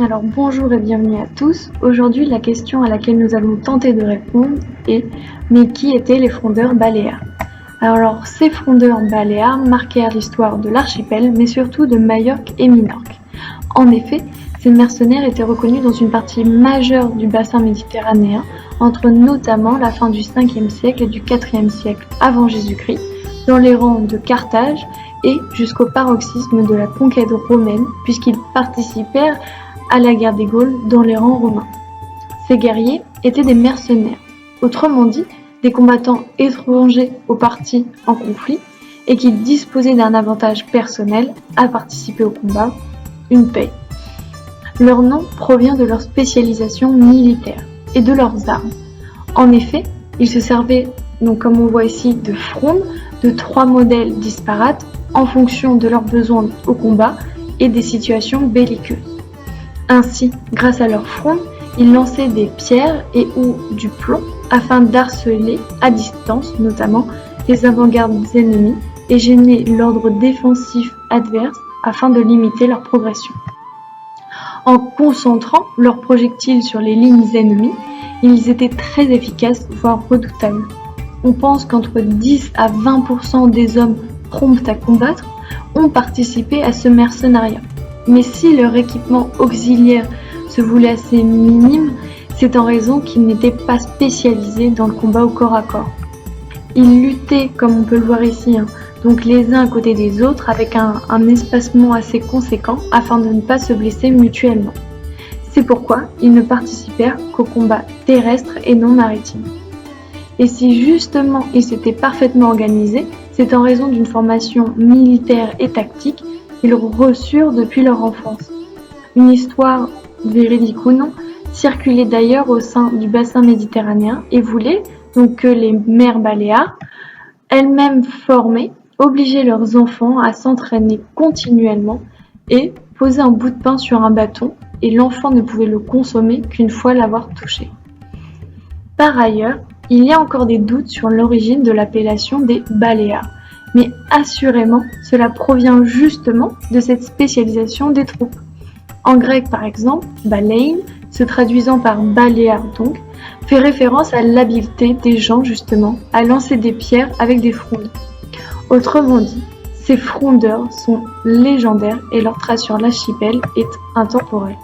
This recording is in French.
Alors bonjour et bienvenue à tous. Aujourd'hui, la question à laquelle nous allons tenter de répondre est mais qui étaient les frondeurs baléares? Alors ces frondeurs baléares marquèrent l'histoire de l'archipel, mais surtout de Majorque et Minorque. En effet, ces mercenaires étaient reconnus dans une partie majeure du bassin méditerranéen, entre notamment la fin du 5e siècle et du 4e siècle avant Jésus-Christ, dans les rangs de Carthage et jusqu'au paroxysme de la conquête romaine, puisqu'ils participèrent à la guerre des Gaules dans les rangs romains. Ces guerriers étaient des mercenaires, autrement dit des combattants étrangers aux parties en conflit et qui disposaient d'un avantage personnel à participer au combat, une paie. Leur nom provient de leur spécialisation militaire et de leurs armes. En effet, ils se servaient, donc comme on voit ici, de frondes de 3 modèles disparates en fonction de leurs besoins au combat et des situations belliqueuses. Ainsi, grâce à leurs frondes, ils lançaient des pierres et ou du plomb afin d'harceler à distance notamment les avant-gardes ennemis et gêner l'ordre défensif adverse afin de limiter leur progression. En concentrant leurs projectiles sur les lignes ennemies, ils étaient très efficaces, voire redoutables. On pense qu'entre 10 à 20% des hommes prompts à combattre ont participé à ce mercenariat. Mais si leur équipement auxiliaire se voulait assez minime, c'est en raison qu'ils n'étaient pas spécialisés dans le combat au corps à corps. Ils luttaient, comme on peut le voir ici, donc les uns à côté des autres avec un espacement assez conséquent afin de ne pas se blesser mutuellement. C'est pourquoi ils ne participèrent qu'au combat terrestre et non maritime. Et si justement ils s'étaient parfaitement organisés, c'est en raison d'une formation militaire et tactique qu'ils reçurent depuis leur enfance. Une histoire, véridique ou non, circulait d'ailleurs au sein du bassin méditerranéen et voulait donc que les mères baléares, elles-mêmes formées, obligeaient leurs enfants à s'entraîner continuellement et poser un bout de pain sur un bâton et l'enfant ne pouvait le consommer qu'une fois l'avoir touché. Par ailleurs, il y a encore des doutes sur l'origine de l'appellation des baléares. Mais assurément, cela provient justement de cette spécialisation des troupes. En grec par exemple, balein, se traduisant par baléare donc, fait référence à l'habileté des gens justement à lancer des pierres avec des frondes. Autrement dit, ces frondeurs sont légendaires et leur trace sur l'archipel est intemporelle.